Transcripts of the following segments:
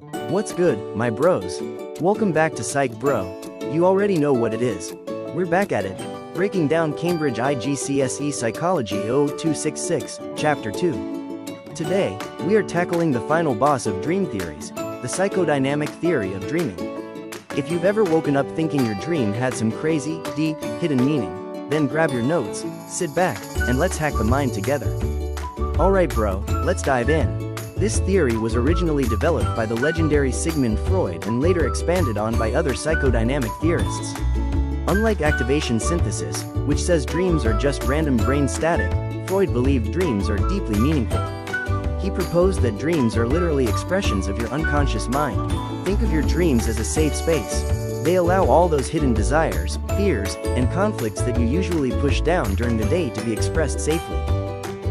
What's good, my bros? Welcome back to Psych Bro. You already know what it is. We're back at it, breaking down Cambridge IGCSE Psychology 0266, Chapter 2. Today, we are tackling the final boss of dream theories, the psychodynamic theory of dreaming. If you've ever woken up thinking your dream had some crazy, deep, hidden meaning, then grab your notes, sit back, and let's hack the mind together. Alright bro, let's dive in. This theory was originally developed by the legendary Sigmund Freud and later expanded on by other psychodynamic theorists. Unlike activation synthesis, which says dreams are just random brain static, Freud believed dreams are deeply meaningful. He proposed that dreams are literally expressions of your unconscious mind. Think of your dreams as a safe space. They allow all those hidden desires, fears, and conflicts that you usually push down during the day to be expressed safely.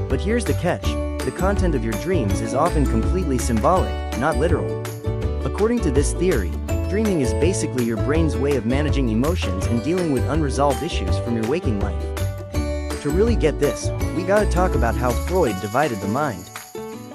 But here's the catch. The content of your dreams is often completely symbolic, not literal. According to this theory, dreaming is basically your brain's way of managing emotions and dealing with unresolved issues from your waking life. To really get this, we gotta talk about how Freud divided the mind.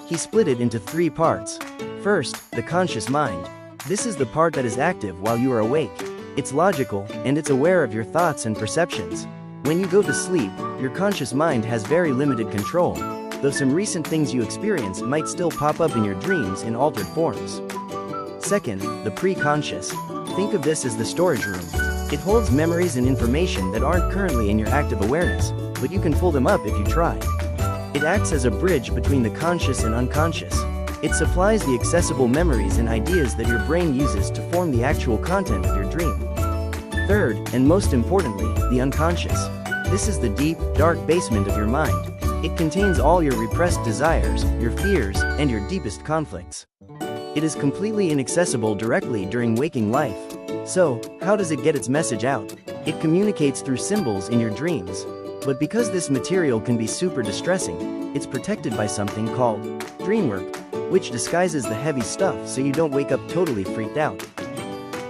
He split it into three parts. First, the conscious mind. This is the part that is active while you are awake. It's logical, and it's aware of your thoughts and perceptions. When you go to sleep, your conscious mind has very limited control, though some recent things you experience might still pop up in your dreams in altered forms. Second, the pre-conscious. Think of this as the storage room. It holds memories and information that aren't currently in your active awareness, but you can pull them up if you try. It acts as a bridge between the conscious and unconscious. It supplies the accessible memories and ideas that your brain uses to form the actual content of your dream. Third, and most importantly, the unconscious. This is the deep, dark basement of your mind. It contains all your repressed desires, your fears, and your deepest conflicts. It is completely inaccessible directly during waking life. So, how does it get its message out? It communicates through symbols in your dreams. But because this material can be super distressing, it's protected by something called dreamwork, which disguises the heavy stuff so you don't wake up totally freaked out.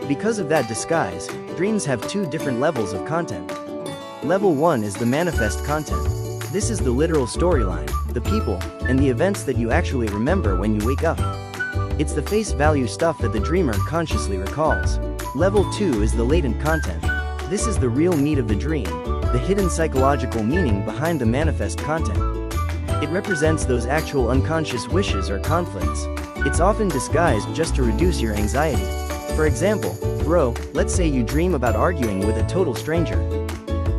Because of that disguise, dreams have two different levels of content. Level 1 is the manifest content. This is the literal storyline, the people, and the events that you actually remember when you wake up. It's the face value stuff that the dreamer consciously recalls. Level 2 is the latent content. This is the real meat of the dream, the hidden psychological meaning behind the manifest content. It represents those actual unconscious wishes or conflicts. It's often disguised just to reduce your anxiety. For example, bro, let's say you dream about arguing with a total stranger.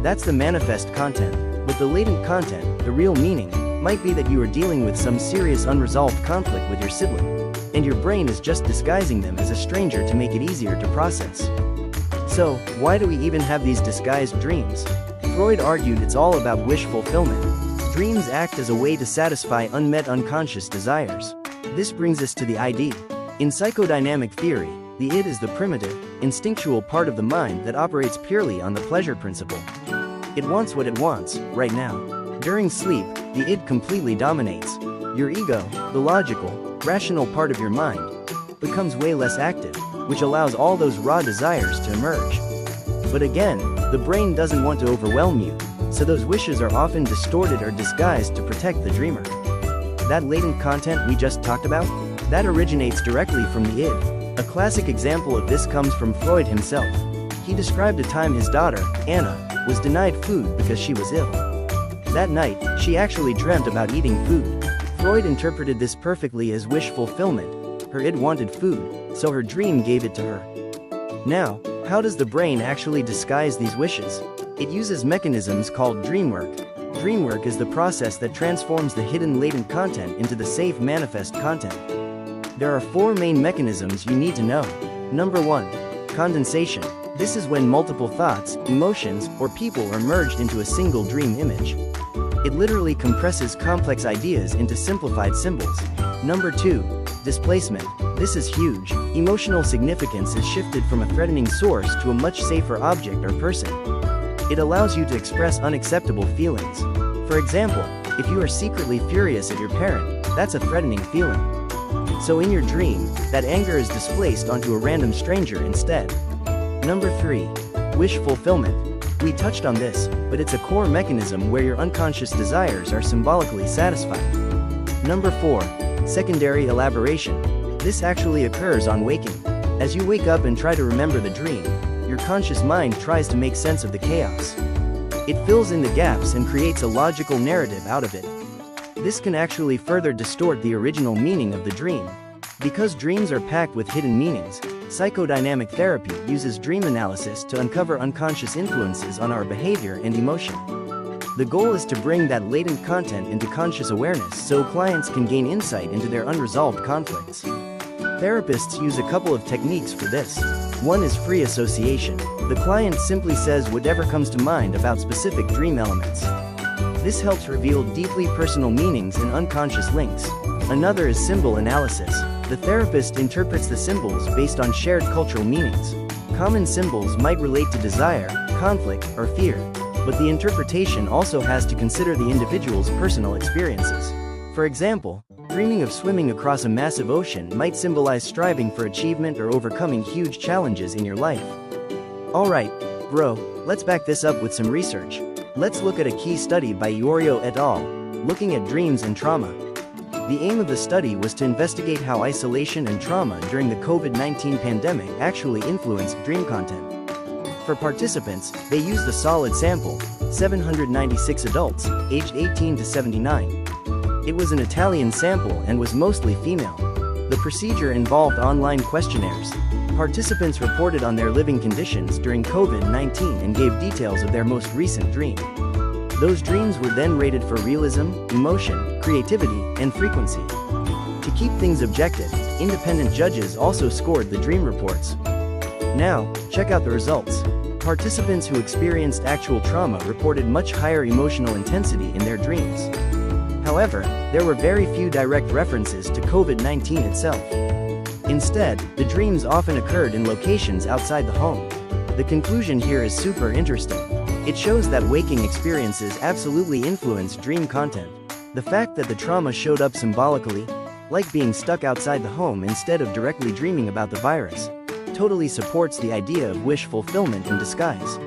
That's the manifest content. But the latent content, the real meaning, might be that you are dealing with some serious unresolved conflict with your sibling, and your brain is just disguising them as a stranger to make it easier to process. So, why do we even have these disguised dreams? Freud argued it's all about wish fulfillment. Dreams act as a way to satisfy unmet unconscious desires. This brings us to the id. In psychodynamic theory, the id is the primitive, instinctual part of the mind that operates purely on the pleasure principle. It wants what it wants, right now. During sleep, the id completely dominates. Your ego, the logical, rational part of your mind, becomes way less active, which allows all those raw desires to emerge. But again, the brain doesn't want to overwhelm you, so those wishes are often distorted or disguised to protect the dreamer. That latent content we just talked about? That originates directly from the id. A classic example of this comes from Freud himself. He described a time his daughter, Anna, was denied food because she was ill. That night, she actually dreamt about eating food. Freud interpreted this perfectly as wish fulfillment. Her id wanted food, so her dream gave it to her. Now, how does the brain actually disguise these wishes? It uses mechanisms called dreamwork. Dreamwork is the process that transforms the hidden latent content into the safe manifest content. There are four main mechanisms you need to know. Number 1. Condensation. This is when multiple thoughts, emotions, or people are merged into a single dream image. It literally compresses complex ideas into simplified symbols. Number 2. Displacement. This is huge. Emotional significance is shifted from a threatening source to a much safer object or person. It allows you to express unacceptable feelings. For example, if you are secretly furious at your parent, that's a threatening feeling. So in your dream, that anger is displaced onto a random stranger instead. Number 3. Wish fulfillment. We touched on this, but it's a core mechanism where your unconscious desires are symbolically satisfied. Number 4. Secondary elaboration. This actually occurs on waking. As you wake up and try to remember the dream, your conscious mind tries to make sense of the chaos. It fills in the gaps and creates a logical narrative out of it. This can actually further distort the original meaning of the dream. Because dreams are packed with hidden meanings, psychodynamic therapy uses dream analysis to uncover unconscious influences on our behavior and emotion. The goal is to bring that latent content into conscious awareness so clients can gain insight into their unresolved conflicts. Therapists use a couple of techniques for this. One is free association. The client simply says whatever comes to mind about specific dream elements. This helps reveal deeply personal meanings and unconscious links. Another is symbol analysis. The therapist interprets the symbols based on shared cultural meanings. Common symbols might relate to desire, conflict, or fear, but the interpretation also has to consider the individual's personal experiences. For example, dreaming of swimming across a massive ocean might symbolize striving for achievement or overcoming huge challenges in your life. Alright, bro, let's back this up with some research. Let's look at a key study by Iorio et al., looking at dreams and trauma. The aim of the study was to investigate how isolation and trauma during the COVID-19 pandemic actually influenced dream content. For participants, they used a solid sample, 796 adults, aged 18 to 79. It was an Italian sample and was mostly female. The procedure involved online questionnaires. Participants reported on their living conditions during COVID-19 and gave details of their most recent dream. Those dreams were then rated for realism, emotion, creativity, and frequency. To keep things objective, independent judges also scored the dream reports. Now, check out the results. Participants who experienced actual trauma reported much higher emotional intensity in their dreams. However, there were very few direct references to COVID-19 itself. Instead, the dreams often occurred in locations outside the home. The conclusion here is super interesting. It shows that waking experiences absolutely influence dream content. The fact that the trauma showed up symbolically, like being stuck outside the home instead of directly dreaming about the virus, totally supports the idea of wish fulfillment in disguise.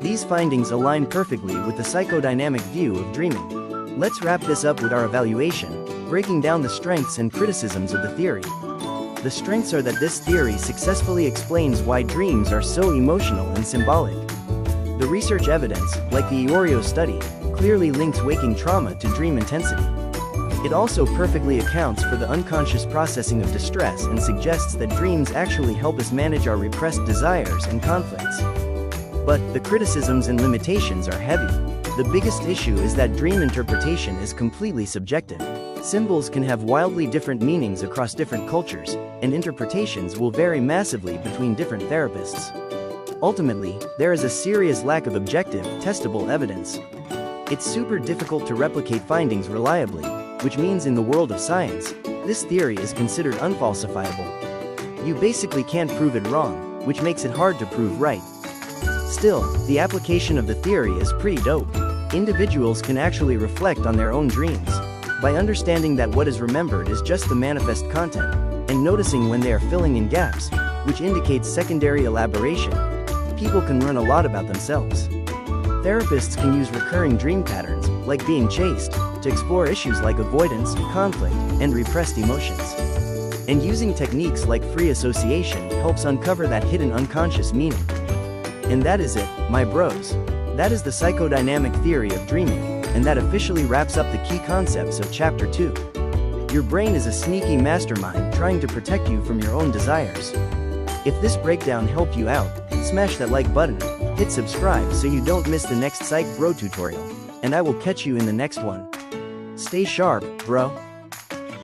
These findings align perfectly with the psychodynamic view of dreaming. Let's wrap this up with our evaluation, breaking down the strengths and criticisms of the theory. The strengths are that this theory successfully explains why dreams are so emotional and symbolic. The research evidence, like the Iorio study, clearly links waking trauma to dream intensity. It also perfectly accounts for the unconscious processing of distress and suggests that dreams actually help us manage our repressed desires and conflicts. But the criticisms and limitations are heavy. The biggest issue is that dream interpretation is completely subjective. Symbols can have wildly different meanings across different cultures, and interpretations will vary massively between different therapists. Ultimately, there is a serious lack of objective, testable evidence. It's super difficult to replicate findings reliably, which means in the world of science, this theory is considered unfalsifiable. You basically can't prove it wrong, which makes it hard to prove right. Still, the application of the theory is pretty dope. Individuals can actually reflect on their own dreams. By understanding that what is remembered is just the manifest content, and noticing when they are filling in gaps, which indicates secondary elaboration, people can learn a lot about themselves. Therapists can use recurring dream patterns, like being chased, to explore issues like avoidance, conflict, and repressed emotions. And using techniques like free association helps uncover that hidden unconscious meaning. And that is it, my bros. That is the psychodynamic theory of dreaming, and that officially wraps up the key concepts of Chapter 2. Your brain is a sneaky mastermind trying to protect you from your own desires. If this breakdown helped you out, smash that like button, hit subscribe so you don't miss the next Psych Bro tutorial, and I will catch you in the next one. Stay sharp, bro.